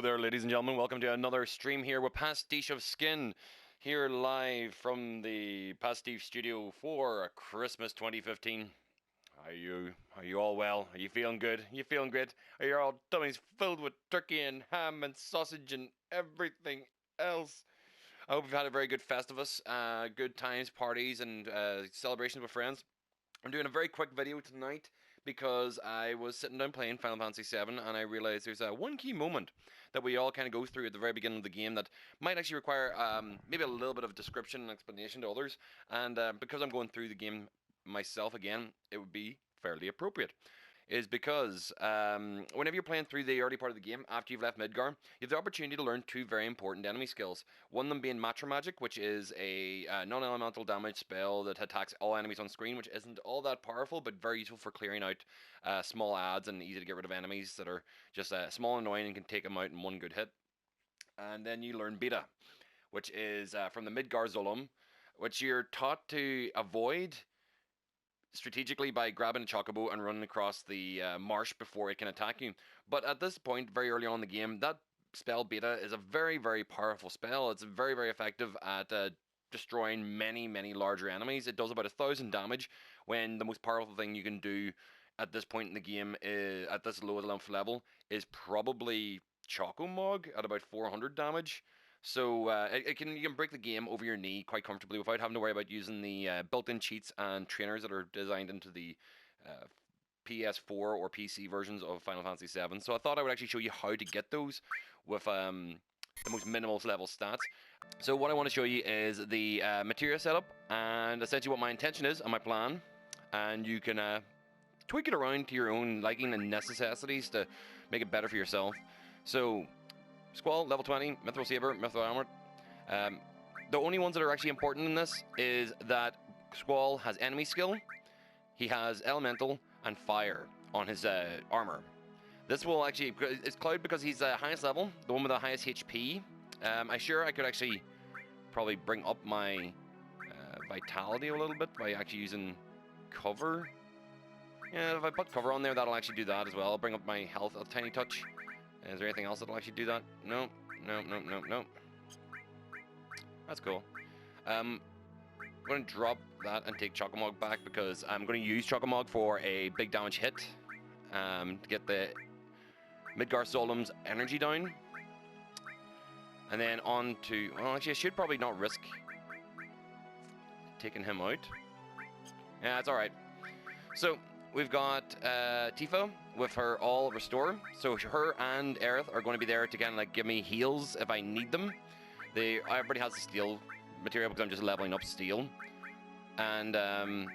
there, ladies and gentlemen. Welcome to another stream here with PasticheofSkin, here live from the Pastiche Studio for Christmas 2015. Are you all well? Are you feeling good? You feeling great? Are your all tummies filled with turkey and ham and sausage and everything else? I hope you've had a very good Festivus, good times, parties, and celebrations with friends. I'm doing a very quick video tonight because I was sitting down playing Final Fantasy 7 and I realized there's one key moment that we all kind of go through at the very beginning of the game that might actually require maybe a little bit of description and explanation to others, and because I'm going through the game myself again, it would be fairly appropriate. Is because whenever you're playing through the early part of the game, after you've left Midgar, you have the opportunity to learn two very important enemy skills. One of them being Matra Magic, which is a non-elemental damage spell that attacks all enemies on screen, which isn't all that powerful, but very useful for clearing out small adds and easy to get rid of enemies that are just small and annoying and can take them out in one good hit. And then you learn Beta, which is from the Midgar Zolom, which you're taught to avoid strategically by grabbing a chocobo and running across the marsh before it can attack you. But at this point, very early on in the game, that spell Beta is a very, very powerful spell. It's very, very effective at destroying many, many larger enemies. It does about 1,000 damage, when the most powerful thing you can do at this point in the game, at this low level, is probably Chocomog at about 400 damage. So you can break the game over your knee quite comfortably without having to worry about using the built-in cheats and trainers that are designed into the PS4 or PC versions of Final Fantasy 7. So I thought I would actually show you how to get those with the most minimal level stats. So what I want to show you is the materia setup and essentially what my intention is and my plan. And you can tweak it around to your own liking and necessities to make it better for yourself. So Squall, level 20, Mithril Saber, Mithril Armor. The only ones that are actually important in this is that Squall has enemy skill, he has elemental and fire on his armor. This will actually, it's Cloud because he's the highest level, the one with the highest HP. I could actually probably bring up my vitality a little bit by actually using cover. Yeah, if I put cover on there, that'll actually do that as well. I'll bring up my health a tiny touch. Is there anything else that'll actually do that? No. That's cool. I'm going to drop that and take Chocomog back because I'm going to use Chocomog for a big damage hit to get the Midgar Zolom's energy down. And then on to... Well, actually, I should probably not risk taking him out. Yeah, it's alright. So we've got Tifa with her all restore. So her and Aerith are going to be there to kind of like give me heals if I need them. Everybody has the steel material because I'm just leveling up steel. And the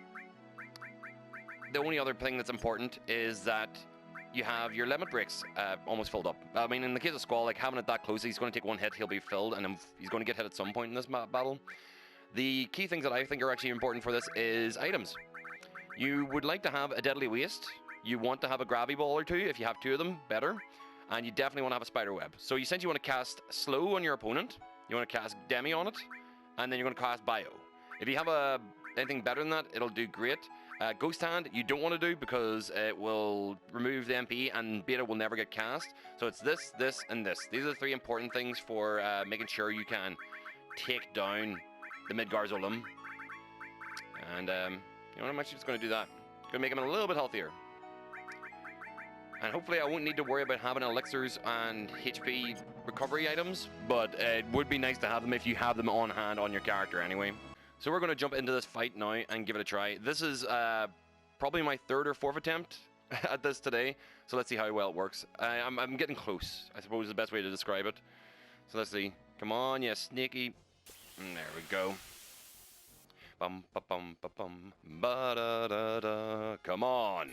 only other thing that's important is that you have your limit breaks almost filled up. I mean, in the case of Squall, like having it that close, he's going to take one hit, he'll be filled, and he's going to get hit at some point in this battle. The key things that I think are actually important for this is items. You would like to have a Deadly Waste. You want to have a Gravity Ball or two. If you have two of them, better. And you definitely want to have a Spider Web. So you essentially want to cast Slow on your opponent. You want to cast Demi on it. And then you're going to cast Bio. If you have anything better than that, it'll do great. Ghost Hand, you don't want to do because it will remove the MP and Beta will never get cast. So it's this, this, and this. These are the three important things for making sure you can take down the Midgar Zolom. And you know what, I'm actually just going to do that. Going to make him a little bit healthier. And hopefully I won't need to worry about having elixirs and HP recovery items, but it would be nice to have them if you have them on hand on your character anyway. So we're going to jump into this fight now and give it a try. This is probably my third or fourth attempt at this today, so let's see how well it works. I'm getting close, I suppose is the best way to describe it. So let's see. Come on, yeah, sneaky. And there we go. Bum ba bum ba bum ba da da da. Come on.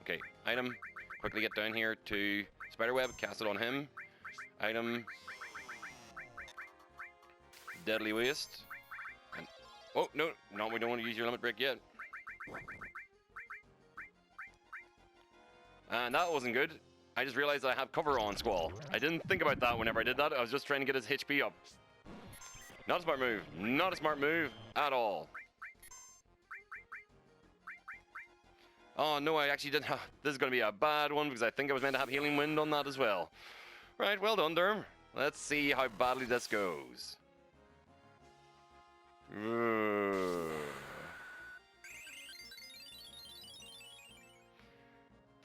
Okay, item. Quickly get down here to Spiderweb, cast it on him. Item. Deadly Waste. And oh no, we don't want to use your limit break yet. And that wasn't good. I just realized I have cover on Squall. I didn't think about that whenever I did that. I was just trying to get his HP up. Not a smart move. Not a smart move at all. Oh no, I actually didn't have... This is going to be a bad one because I think I was meant to have Healing Wind on that as well. Right, well done, Derm. Let's see how badly this goes.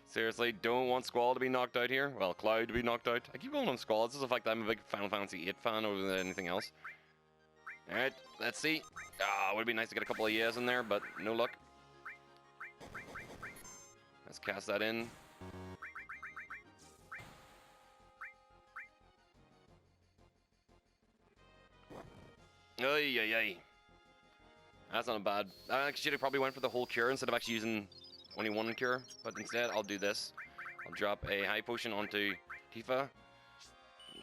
Seriously, don't want Squall to be knocked out here. Well, Cloud to be knocked out. I keep calling him Squall. It's just the fact that I'm a big Final Fantasy VIII fan over than anything else. Alright, let's see. Ah, would be nice to get a couple of yeahs in there, but no luck. Let's cast that in. Ay, ay, ay. That's not bad. I actually should have probably went for the whole cure instead of actually using only one cure, but instead I'll do this. I'll drop a high potion onto Tifa.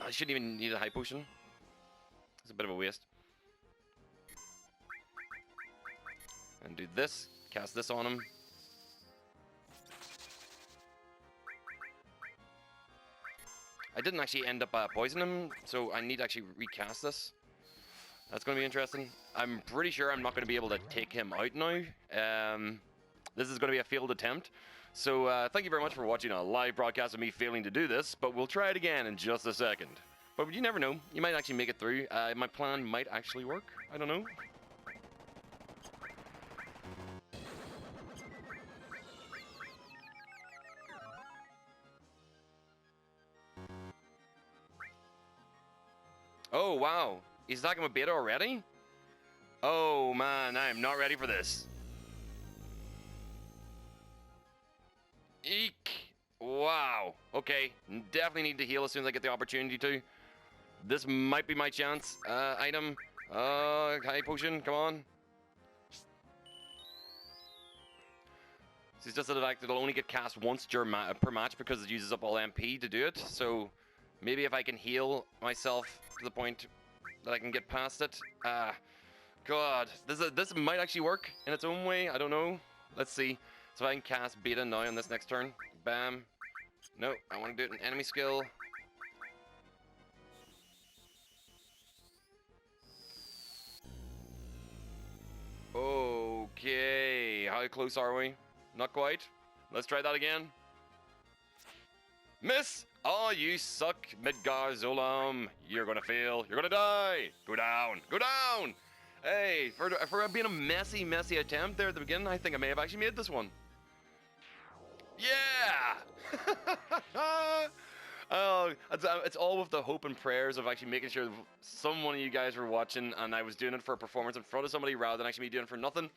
I shouldn't even need a high potion. It's a bit of a waste. And do this, cast this on him. I didn't actually end up poisoning him, so I need to actually recast this. That's going to be interesting. I'm pretty sure I'm not going to be able to take him out now. This is going to be a failed attempt. So thank you very much for watching a live broadcast of me failing to do this, but we'll try it again in just a second. But you never know. You might actually make it through. My plan might actually work. I don't know. Oh, wow. He's attacking with beta already? Oh, man. I am not ready for this. Eek. Wow. Okay. Definitely need to heal as soon as I get the opportunity to. This might be my chance. Item. High potion. Come on. It's just the fact that it'll only get cast once per match because it uses up all MP to do it. So maybe if I can heal myself to the point that I can get past it. God. This might actually work in its own way. I don't know. Let's see. So I can cast beta now on this next turn. Bam. No, I want to do it in enemy skill. Okay. How close are we? Not quite. Let's try that again. Miss! Oh, you suck, Midgar Zolom. You're gonna fail. You're gonna die. Go down. Go down! Hey, for being a messy attempt there at the beginning, I think I may have actually made this one. Yeah! Oh, it's all with the hope and prayers of actually making sure some one of you guys were watching and I was doing it for a performance in front of somebody rather than actually me doing it for nothing.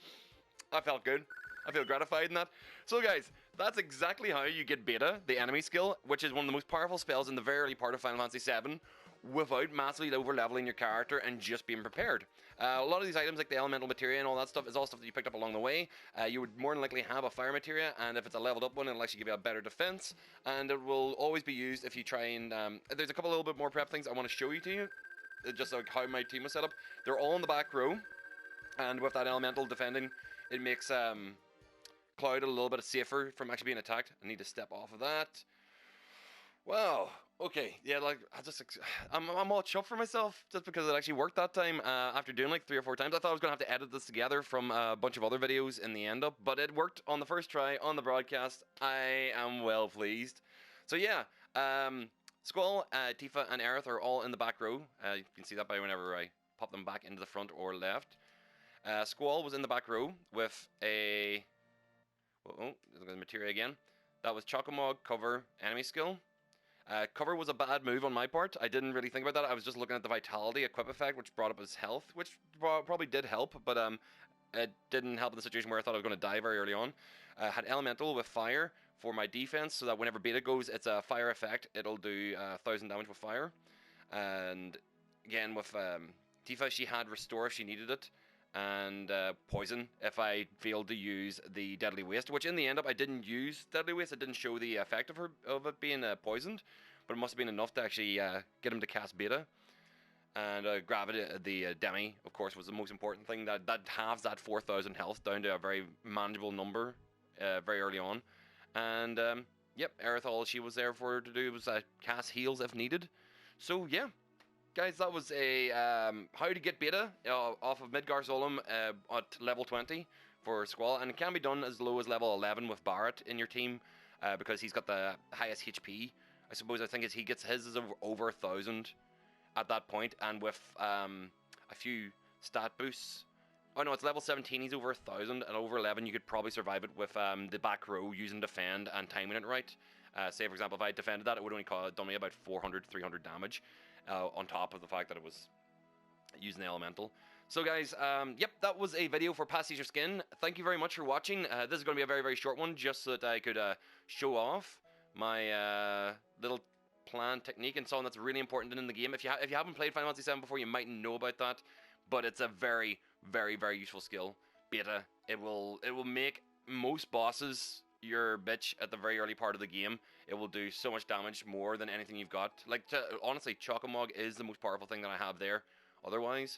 I felt good. I feel gratified in that. So guys, that's exactly how you get beta, the enemy skill, which is one of the most powerful spells in the very early part of Final Fantasy VII, without massively over-leveling your character and just being prepared. A lot of these items, like the elemental materia and all that stuff, is all stuff that you picked up along the way. You would more than likely have a fire materia, and if it's a leveled up one, it'll actually give you a better defense, and it will always be used if you try and... there's a couple little bit more prep things I want to show you to you, just like how my team was set up. They're all in the back row, and with that elemental defending, it makes Cloud a little bit safer from actually being attacked. I need to step off of that. Wow. Okay. Yeah, like I'm all chuffed for myself just because it actually worked that time. After doing like 3 or 4 times, I thought I was gonna have to edit this together from a bunch of other videos in the end up, but it worked on the first try on the broadcast. I am well pleased. So yeah, Squall, Tifa, and Aerith are all in the back row. You can see that by whenever I pop them back into the front or left. Squall was in the back row with a... Oh, look at the materia again. That was Chocomog, cover, enemy skill. Cover was a bad move on my part. I didn't really think about that. I was just looking at the vitality equip effect, which brought up his health, which probably did help, but it didn't help in the situation where I thought I was going to die very early on. Had elemental with fire for my defense, so that whenever beta goes, it's a fire effect. It'll do 1,000 damage with fire. And again, with Tifa, she had restore if she needed it, and poison if I failed to use the deadly waste, which in the end up I didn't use deadly waste. It didn't show the effect of it being poisoned, but it must have been enough to actually get him to cast beta. And gravity, the demi, of course, was the most important thing. That halves that 4,000 health down to a very manageable number very early on. And yep, Aerith, all she was there for her to do was cast heals if needed. So yeah. Guys, that was a how to get beta off of Midgar Zolom at level 20 for Squall, and it can be done as low as level 11 with Barret in your team because he's got the highest HP I suppose I think he gets his is over 1,000 at that point, and with a few stat boosts. Oh no, it's level 17, he's over 1,000, and over 11 you could probably survive it with the back row using defend and timing it right. Say for example, if I defended that, it would only done me about 400, 300 damage, on top of the fact that it was using the elemental. So guys, yep, that was a video for PasticheofSkin. Thank you very much for watching. This is going to be a very, very short one, just so that I could show off my little plan technique and so on that's really important in the game. If you haven't played Final Fantasy VII before, you might know about that, but it's a very, very, very useful skill. Beta. It will make most bosses your bitch at the very early part of the game. It will do so much damage, more than anything you've got. Like, honestly, Chocomog is the most powerful thing that I have there. Otherwise,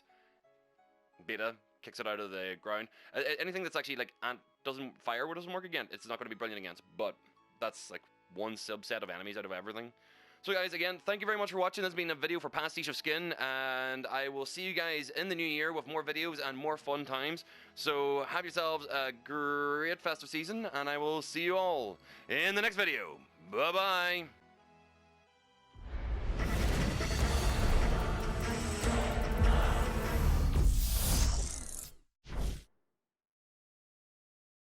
Beta kicks it out of the ground. Anything that's actually like doesn't work again. It's not going to be brilliant against, but that's like one subset of enemies out of everything. So guys, again, thank you very much for watching. This has been a video for PasticheofSkin, and I will see you guys in the new year with more videos and more fun times. So have yourselves a great festive season, and I will see you all in the next video. Bye-bye.